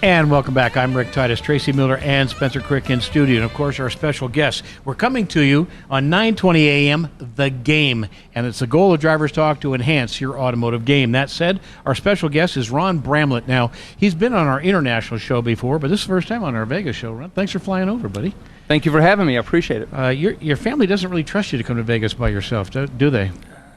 And welcome back. I'm Rick Titus, Tracy Miller, and Spencer Crick in studio. And, of course, our special guests. We're coming to you on 9:20 a.m., The Game. And it's the goal of Drivers Talk to enhance your automotive game. That said, our special guest is Ron Bramlett. Now, he's been on our international show before, but this is the first time on our Vegas show. Ron, thanks for flying over, buddy. Thank you for having me. I appreciate it. Your family doesn't really trust you to come to Vegas by yourself, do they?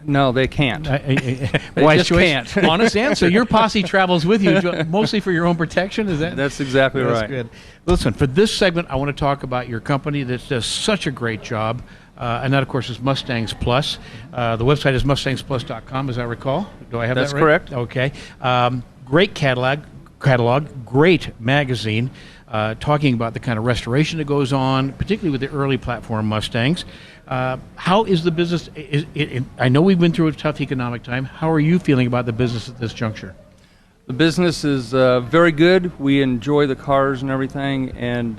No, they can't. Wise just choice. Can't. Honest answer. Your posse travels with you mostly for your own protection. Is that? That's exactly right. That's good. Listen, for this segment, I want to talk about your company that does such a great job, and that, of course, is Mustangs Plus. The website is mustangsplus.com, as I recall. Do I have That's that right? That's correct. Okay. Great catalog, great magazine. Talking about the kind of restoration that goes on, particularly with the early platform Mustangs. How is the business? I know we've been through a tough economic time. How are you feeling about the business at this juncture? The business is very good. We enjoy the cars and everything, and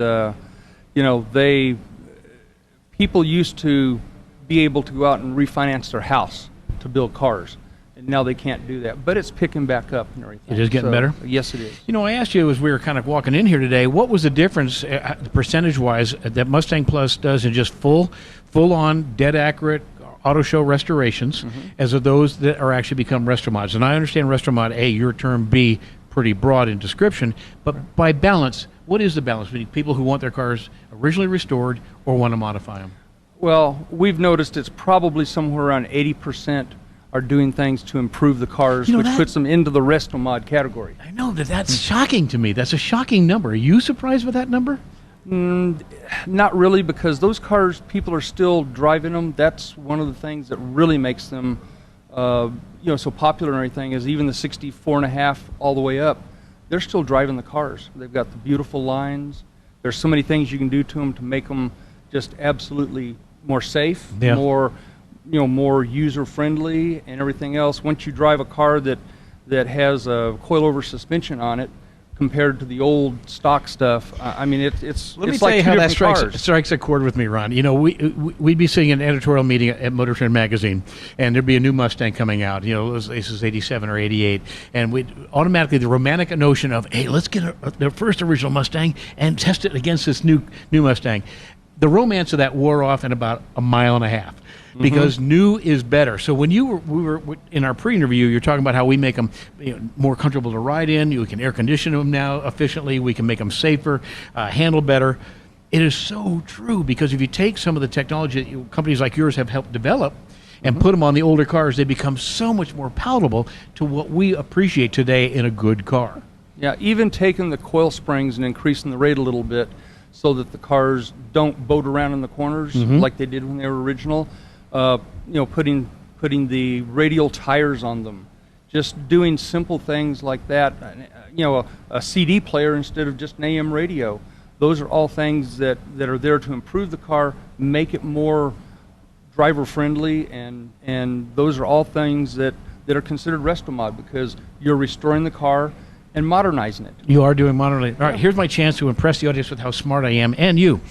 people used to be able to go out and refinance their house to build cars. And now they can't do that, but it's picking back up and everything. It is getting better? Yes, it is. You know, I asked you as we were kind of walking in here today, what was the difference percentage-wise that Mustang Plus does in just full-on, dead-accurate auto show restorations as of those that are actually become Restomods? And I understand Restomod A, your term B, pretty broad in description, but by balance, what is the balance between people who want their cars originally restored or want to modify them? Well, we've noticed it's probably somewhere around 80% are doing things to improve the cars, which puts them into the Restomod category. I know that's shocking to me. That's a shocking number. Are you surprised with that number? Not really, because those cars, people are still driving them. That's one of the things that really makes them, so popular and everything. Is even the 64.5 all the way up, they're still driving the cars. They've got the beautiful lines. There's so many things you can do to them to make them just absolutely more safe, more user-friendly and everything else. Once you drive a car that has a coilover suspension on it, compared to the old stock stuff, I mean, it's Let me it's tell like you two how that different strikes a chord with me, Ron. You know, we'd be seeing an editorial meeting at Motor Trend magazine, and there'd be a new Mustang coming out. You know, this is 87 or 88, and we automatically the romantic notion of, hey, let's get the first original Mustang and test it against this new Mustang. The romance of that wore off in about a mile and a half. Because new is better. So when we were in our pre-interview, you're talking about how we make them more comfortable to ride in. You can air condition them now efficiently. We can make them safer, handle better. It is so true, because if you take some of the technology that companies like yours have helped develop and put them on the older cars, they become so much more palatable to what we appreciate today in a good car. Yeah, even taking the coil springs and increasing the rate a little bit so that the cars don't boat around in the corners like they did when they were original. Putting the radial tires on them, just doing simple things like that. A CD player instead of just an AM radio. Those are all things that are there to improve the car, make it more driver friendly, and those are all things that are considered Restomod, because you're restoring the car and modernizing it. You are doing modernizing. All right, here's my chance to impress the audience with how smart I am, and you.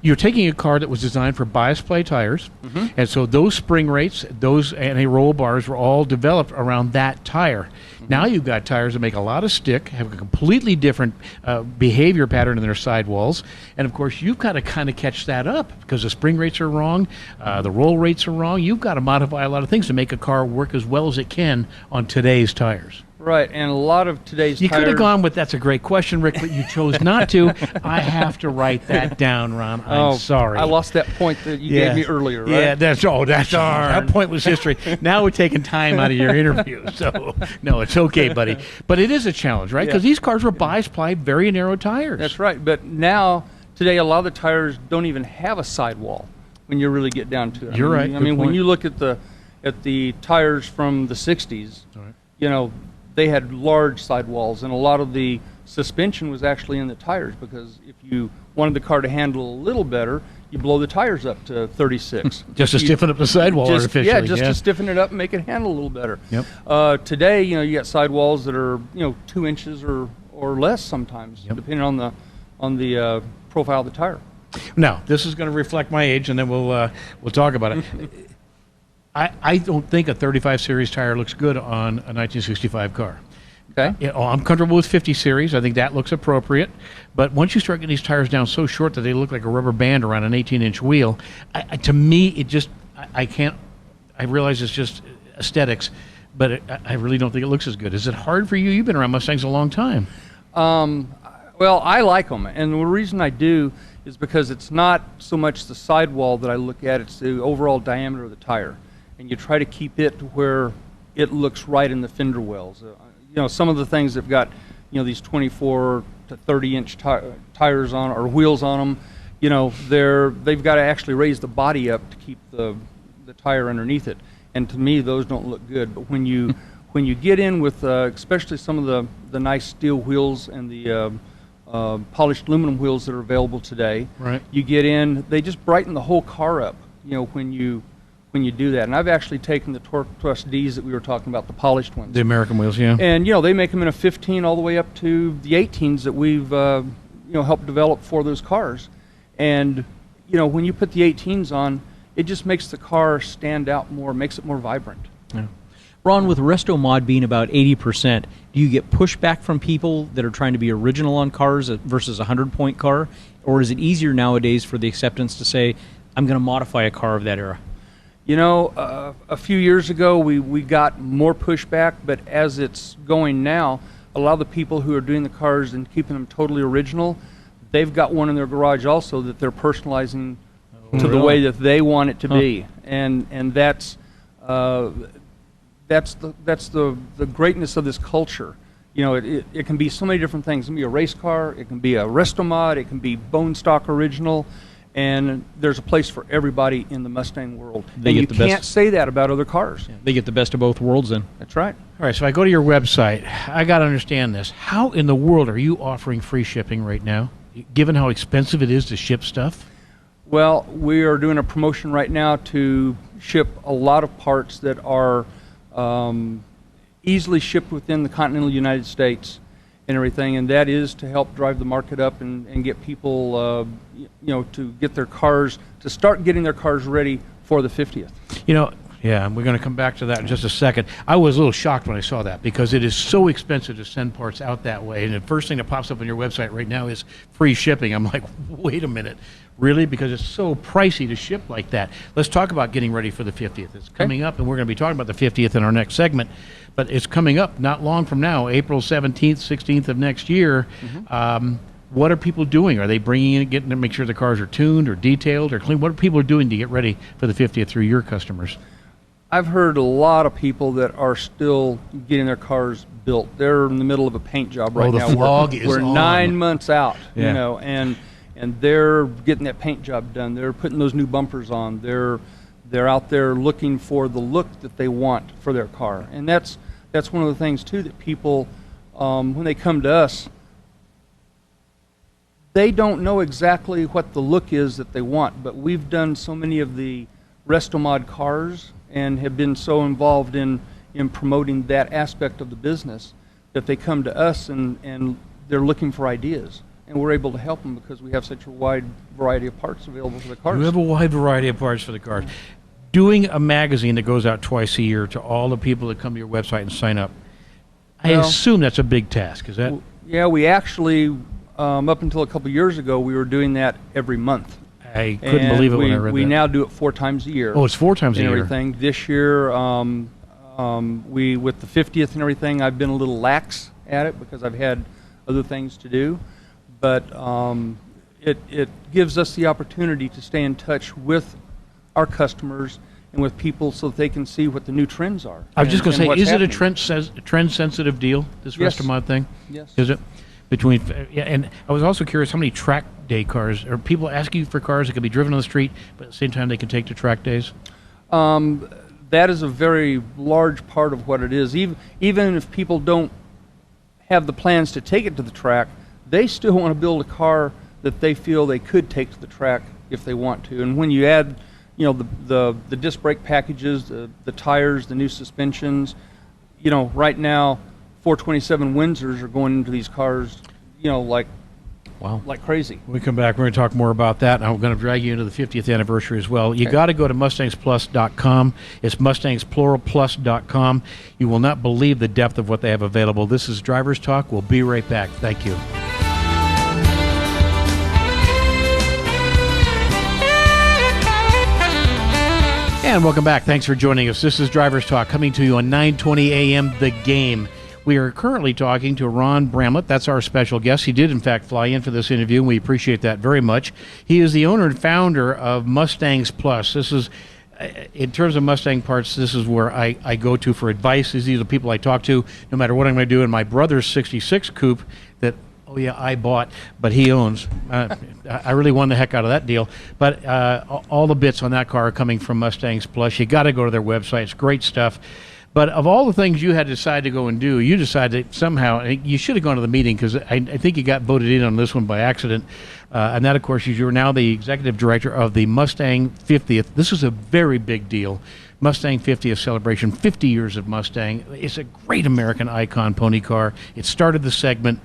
You're taking a car that was designed for bias ply tires, and so those spring rates, those anti-roll bars were all developed around that tire. Now you've got tires that make a lot of stick, have a completely different behavior pattern in their sidewalls, and of course you've got to kind of catch that up, because the spring rates are wrong, the roll rates are wrong. You've got to modify a lot of things to make a car work as well as it can on today's tires. Right, and a lot of today's You tires... could have gone with, that's a great question, Rick, but you chose not to. I have to write that down, Ron. I'm sorry. I lost that point that you gave me earlier, right? Yeah, that's that point was history. Now we're taking time out of your interview. So, no, it's okay, buddy. But it is a challenge, right? Because these cars were bias ply, very narrow tires. That's right, but now, today, a lot of the tires don't even have a sidewall when you really get down to it. You're right. I mean, when you look at the tires from the 60s, they had large sidewalls, and a lot of the suspension was actually in the tires, because if you wanted the car to handle a little better, you blow the tires up to 36. Just to stiffen up the sidewall artificially. Yeah, just to stiffen it up and make it handle a little better. Yep. Today, you got sidewalls that are 2 inches or less sometimes, depending on the profile of the tire. Now, this is going to reflect my age, and then we'll talk about it. I don't think a 35 series tire looks good on a 1965 car. Okay. I'm comfortable with 50 series. I think that looks appropriate. But once you start getting these tires down so short that they look like a rubber band around an 18-inch wheel, to me, it just, I can't, I realize it's just aesthetics, but I really don't think it looks as good. Is it hard for you? You've been around Mustangs a long time. Well, I like them, and the reason I do is because it's not so much the sidewall that I look at, it's the overall diameter of the tire. And you try to keep it to where it looks right in the fender wells. You know, some of the things have got, you know, these 24 to 30-inch tires on, or wheels on them, you know, they've got to actually raise the body up to keep the tire underneath it. And to me, those don't look good. But when you get in with, especially some of the nice steel wheels and the polished aluminum wheels that are available today, right, you get in, they just brighten the whole car up, you know, when you do that. And I've actually taken the Torque Thrust Ds that we were talking about, the polished ones. The American wheels, yeah. And, you know, they make them in a 15 all the way up to the 18s that we've, you know, helped develop for those cars. And, you know, when you put the 18s on, it just makes the car stand out more, makes it more vibrant. Yeah. Ron, with Restomod being about 80%, do you get pushback from people that are trying to be original on cars versus a 100-point car? Or is it easier nowadays for the acceptance to say, I'm going to modify a car of that era? You know, a few years ago we got more pushback, but as it's going now, a lot of the people who are doing the cars and keeping them totally original, they've got one in their garage also that they're personalizing to the way that they want it to be. And that's the greatness of this culture. You know, it can be so many different things. It can be a race car, it can be a Restomod, it can be bone stock original, and there's a place for everybody in the Mustang world. And you can't say that about other cars. Yeah, they get the best of both worlds then. That's right. All right, so I go to your website. I got to understand this. How in the world are you offering free shipping right now, given how expensive it is to ship stuff? Well, we are doing a promotion right now to ship a lot of parts that are easily shipped within the continental United States and everything, and that is to help drive the market up and get people, you know, to get their cars, to start getting their cars ready for the 50th. You know, yeah, we're going to come back to that in just a second. I was a little shocked when I saw that because it is so expensive to send parts out that way, and the first thing that pops up on your website right now is free shipping. I'm like, wait a minute. Really? Because it's so pricey to ship like that. Let's talk about getting ready for the 50th. It's coming up, and we're going to be talking about the 50th in our next segment. But it's coming up not long from now, April 17th, 16th of next year. What are people doing? Are they bringing in, getting to make sure the cars are tuned or detailed or clean? What are people doing to get ready for the 50th through your customers? I've heard a lot of people that are still getting their cars built. They're in the middle of a paint job right now. We're 9 months out, you know, and they're getting that paint job done. They're putting those new bumpers on. They're out there looking for the look that they want for their car. And that's one of the things too that people, when they come to us, they don't know exactly what the look is that they want, but we've done so many of the Restomod cars and have been so involved in promoting that aspect of the business that they come to us and they're looking for ideas. And we're able to help them because we have such a wide variety of parts available for the cars. You have a wide variety of parts for the cars. Doing a magazine that goes out twice a year to all the people that come to your website and sign up, I assume that's a big task, is that? Yeah, we actually, up until a couple years ago, we were doing that every month. I couldn't believe it when I read that. We now do it 4 times a year. Oh, it's 4 times a year. Everything. This year, with the 50th and everything, I've been a little lax at it because I've had other things to do. But it gives us the opportunity to stay in touch with our customers and with people so that they can see what the new trends are. I was just going to say, is happening. it a trend-sensitive deal, this Restomod thing? Yes. Is it? And I was also curious how many track day cars, or people ask you for cars that can be driven on the street, but at the same time they can take to track days? That is a very large part of what it is. Even if people don't have the plans to take it to the track, they still want to build a car that they feel they could take to the track if they want to. And when you add, you know, the disc brake packages, the tires, the new suspensions, you know, right now 427 Windsors are going into these cars, you know, like Wow. like crazy. When we come back, we're going to talk more about that, and I'm going to drag you into the 50th anniversary as well. You got to go to MustangsPlus.com. It's MustangsPluralPlus.com. You will not believe the depth of what they have available. This is Drivers Talk. We'll be right back. Thank you. And welcome back. Thanks for joining us. This is Drivers Talk, coming to you on 9:20 a.m. The Game. We are currently talking to Ron Bramlett. That's our special guest. He did, in fact, fly in for this interview, and we appreciate that very much. He is the owner and founder of Mustangs Plus. This is, in terms of Mustang parts, this is where I go to for advice. These are the people I talk to, no matter what I'm going to do. And my brother's 66 coupe that, oh yeah, I bought, but he owns. I really won the heck out of that deal. But all the bits on that car are coming from Mustangs Plus. You got to go to their website. It's great stuff. But of all the things you had to decide to go and do, you decided somehow, you should have gone to the meeting, because I think you got voted in on this one by accident. And that, of course, is you're now the executive director of the Mustang 50th. This is a very big deal. Mustang 50th celebration, 50 years of Mustang. It's a great American icon pony car. It started the segment.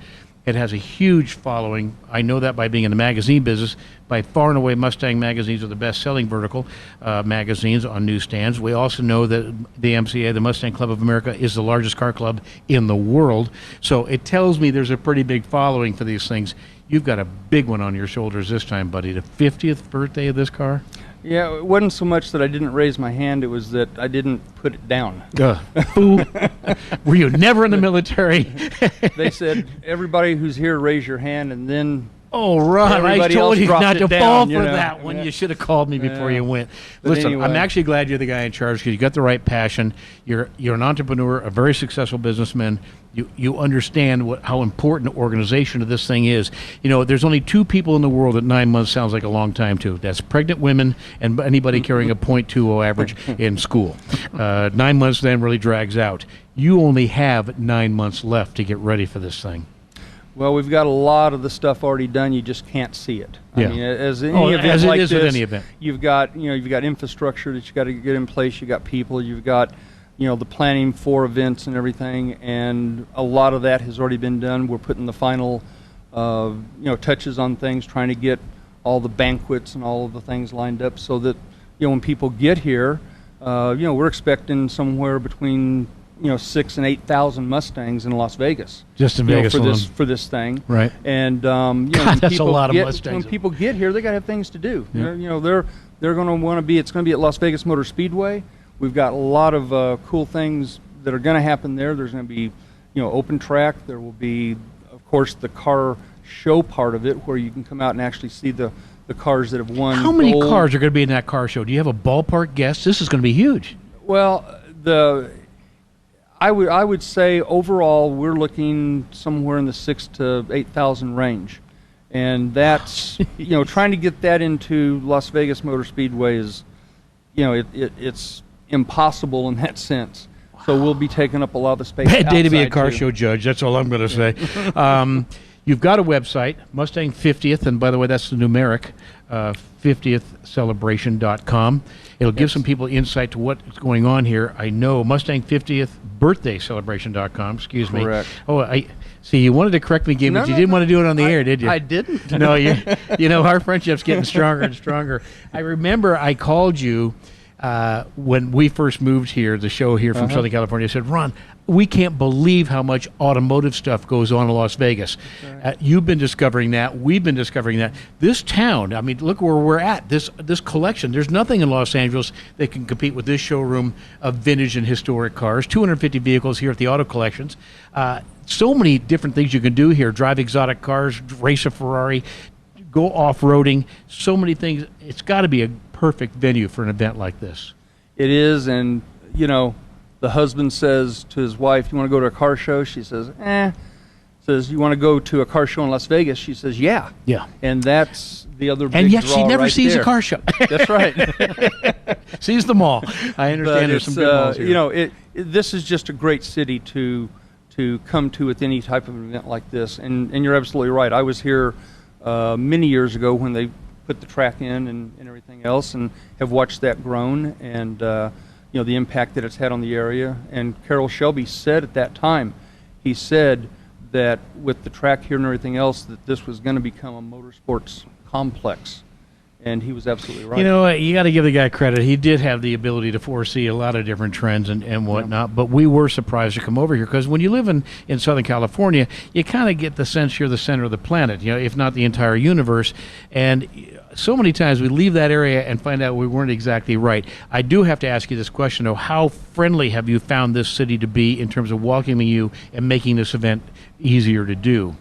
It has a huge following. I know that by being in the magazine business. By far and away, Mustang magazines are the best-selling vertical magazines on newsstands. We also know that the MCA, the Mustang Club of America, is the largest car club in the world. So it tells me there's a pretty big following for these things. You've got a big one on your shoulders this time, buddy. The 50th birthday of this car? Yeah, it wasn't so much that I didn't raise my hand, it was that I didn't put it down. Fool. Were you never in the military? They said, everybody who's here, raise your hand, and then Oh, Ron, I everybody told else you dropped not it to down, fall you for know. that one. Yeah. You should have called me before Yeah. you went. But Listen, anyway. I'm actually glad you're the guy in charge, because you got the right passion. You're an entrepreneur, a very successful businessman. You understand how important the organization of this thing is. You know, there's only two people in the world that 9 months sounds like a long time to. That's pregnant women and anybody carrying a .20 average in school. 9 months then really drags out. You only have 9 months left to get ready for this thing. Well, we've got a lot of the stuff already done. You just can't see it. Yeah. I mean, as any event as it like is this, with any event. you've got infrastructure that you got to get in place. You got people. You've got the planning for events and everything. And a lot of that has already been done. We're putting the final touches on things, trying to get all the banquets and all of the things lined up so that when people get here, we're expecting somewhere between 6,000 and 8,000 Mustangs in Las Vegas. Just in Vegas alone. for this thing, Right. And God, when that's a lot of get, Mustangs. When people get here, they got to have things to do. Yeah. They're going to want to be. It's going to be at Las Vegas Motor Speedway. We've got a lot of cool things that are going to happen there. There's going to be open track. There will be, of course, the car show part of it, where you can come out and actually see the cars that have won. How many gold. cars are going to be in that car show? Do you have a ballpark guess? This is going to be huge. Well, I would say overall we're looking somewhere in the 6,000 to 8,000 range, and that's trying to get that into Las Vegas Motor Speedway is it's impossible in that sense. So we'll be taking up a lot of the space. Bad day to be a outside, car too. show judge. That's all I'm going to say. You've got a website, Mustang 50th, and by the way, that's the numeric, 50thcelebration.com. It'll give some people insight to what's going on here. I know Mustang 50th birthday celebration.com. Excuse me. Correct. Oh, I see. You wanted to correct me, Gabe, but you didn't want to do it on the air, did you? I didn't. No, our friendship's getting stronger and stronger. I remember I called you when we first moved here, the show here from Southern California. I said, Ron, we can't believe how much automotive stuff goes on in Las Vegas. Right. You've been discovering that. We've been discovering that. This town, I mean, look where we're at. This collection, there's nothing in Los Angeles that can compete with this showroom of vintage and historic cars. 250 vehicles here at the Auto Collections. So many different things you can do here. Drive exotic cars, race a Ferrari, go off-roading. So many things. It's got to be a perfect venue for an event like this. It is, and the husband says to his wife, "You want to go to a car show?" She says, "Eh." Says, "You want to go to a car show in Las Vegas?" She says, "Yeah." Yeah. And that's the other big And yet she draw never right sees there. a car show. That's right. Sees them all. I understand there's some good malls here. This is just a great city to come to with any type of event like this. And you're absolutely right. I was here many years ago when they put the track in and everything else, and have watched that grown, and the impact that it's had on the area. And Carroll Shelby said at that time, he said that with the track here and everything else, that this was going to become a motorsports complex. And he was absolutely right. You know, you got to give the guy credit. He did have the ability to foresee a lot of different trends and whatnot, but we were surprised to come over here because when you live in Southern California, you kind of get the sense you're the center of the planet, you know, if not the entire universe. And so many times we leave that area and find out we weren't exactly right. I do have to ask you this question, though. How friendly have you found this city to be in terms of welcoming you and making this event easier to do?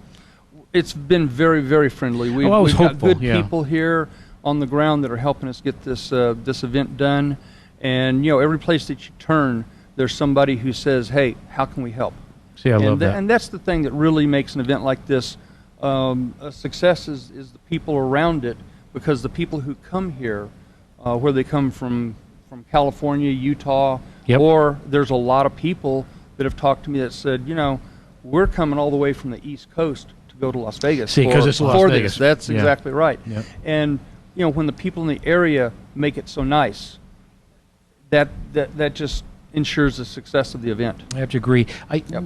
It's been very, very friendly. We've got good people here on the ground that are helping us get this this event done. And you know, every place that you turn, there's somebody who says, "Hey, how can we help?" See, I love that. And that's the thing that really makes an event like this a success is the people around it, because the people who come here, where they come from California, Utah, or there's a lot of people that have talked to me that said, you know, we're coming all the way from the East Coast to go to Las Vegas. See, because it's Las Vegas. That's exactly right. Yep. And you know, when the people in the area make it so nice, that just ensures the success of the event. I have to agree.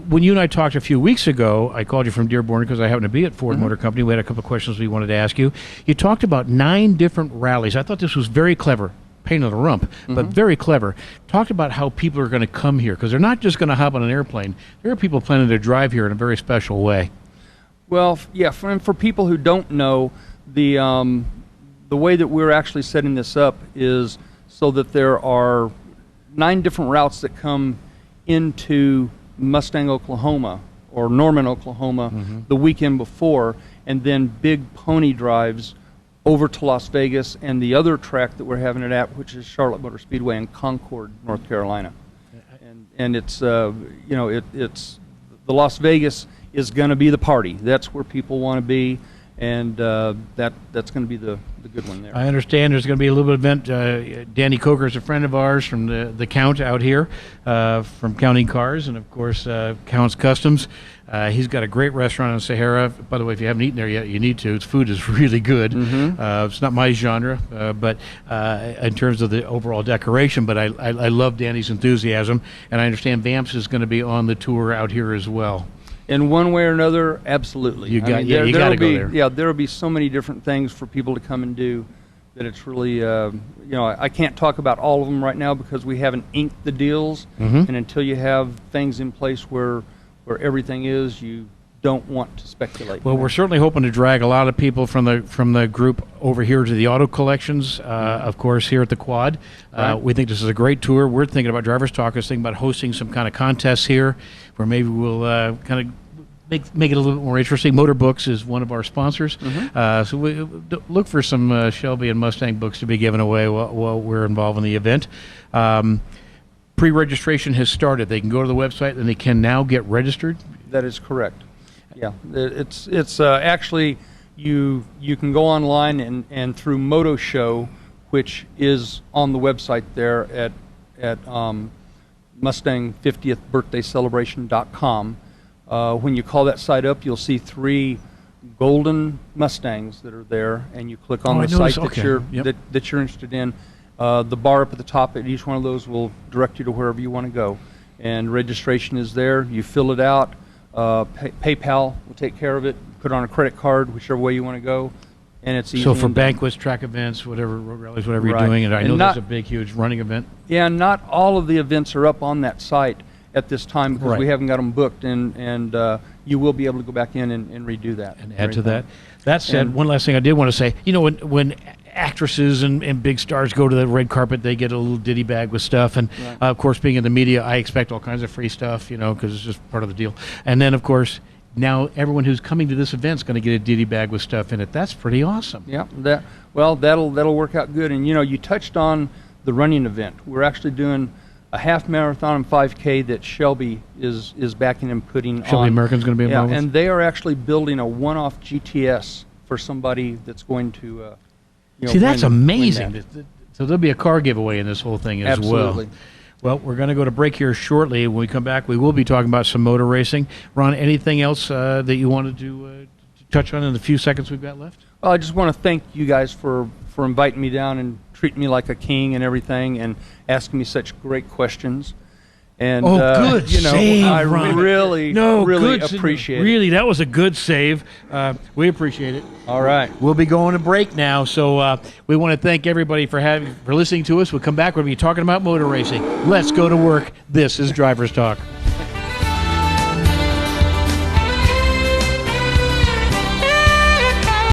When you and I talked a few weeks ago, I called you from Dearborn because I happened to be at Ford Motor Company. We had a couple of questions we wanted to ask you. You talked about 9 different rallies. I thought this was very clever. Pain in the rump, but very clever. Talked about how people are going to come here, because they're not just going to hop on an airplane. There are people planning to drive here in a very special way. Well, yeah, for people who don't know, the way that we're actually setting this up is so that there are 9 different routes that come into Mustang, Oklahoma, or Norman, Oklahoma, the weekend before, and then big pony drives over to Las Vegas and the other track that we're having it at, which is Charlotte Motor Speedway in Concord, North Carolina. And it's you know, it's the Las Vegas is going to be the party. That's where people want to be, and that's going to be the good one there. I understand there's going to be a little bit of event. Danny Coker is a friend of ours from the Count out here, from Counting Cars, and of course Count's Customs. He's got a great restaurant in Sahara. By the way, if you haven't eaten there yet, you need to. Its food is really good. It's not my genre, but in terms of the overall decoration, but I love Danny's enthusiasm, and I understand Vamps is going to be on the tour out here as well. In one way or another, absolutely. You got you got to go there. Yeah, there will be so many different things for people to come and do that it's really, you know, I can't talk about all of them right now because we haven't inked the deals, and until you have things in place where everything is, you don't want to speculate. Well, we're certainly hoping to drag a lot of people from the group over here to the auto collections, of course, here at the Quad. We think this is a great tour. We're thinking about Drivers Talk, is thinking about hosting some kind of contests here where maybe we'll kind of make it a little bit more interesting. Motor Books is one of our sponsors. So we look for some Shelby and Mustang books to be given away while we're involved in the event. Pre-registration has started. They can go to the website and they can now get registered. That is correct. Yeah, it's actually you can go online and through Moto Show, which is on the website there at Mustang 50th Birthday Celebration.com. When you call that site up, you'll see 3 golden Mustangs that are there, and you click on the site that you're interested in. The bar up at the top at each one of those will direct you to wherever you want to go, and registration is there. You fill it out. PayPal will take care of it. Put on a credit card, whichever way you want to go, and it's easy. So for banquets, track events, whatever, road rallies, whatever you're doing, and I know there's a big, huge running event. Yeah, not all of the events are up on that site at this time because we haven't got them booked, and you will be able to go back in and redo that. And add to that. That said, one last thing I did want to say, you know, when actresses and big stars go to the red carpet, they get a little ditty bag with stuff, and of course, being in the media, I expect all kinds of free stuff, you know, because it's just part of the deal. And then, of course, now everyone who's coming to this event is going to get a ditty bag with stuff in it. That's pretty awesome. Yeah, that'll work out good. And you know, you touched on the running event. We're actually doing a half marathon and 5K that Shelby is backing and putting on. Shelby American's going to be involved with? And they are actually building a one-off GTS for somebody that's going to. See, that's amazing. So there'll be a car giveaway in this whole thing as Absolutely. well. Well, we're going to go to break here shortly. When we come back, we will be talking about some motor racing. Ron, anything else that you wanted to touch on in the few seconds we've got left? Well, I just want to thank you guys for inviting me down and treating me like a king and everything, and asking me such great questions. And good save, I Ron. really appreciate it. Really, that was a good save. We appreciate it. All right. We'll be going to break now, so we want to thank everybody for listening to us. We'll come back. We'll be talking about motor racing. Let's go to work. This is Driver's Talk.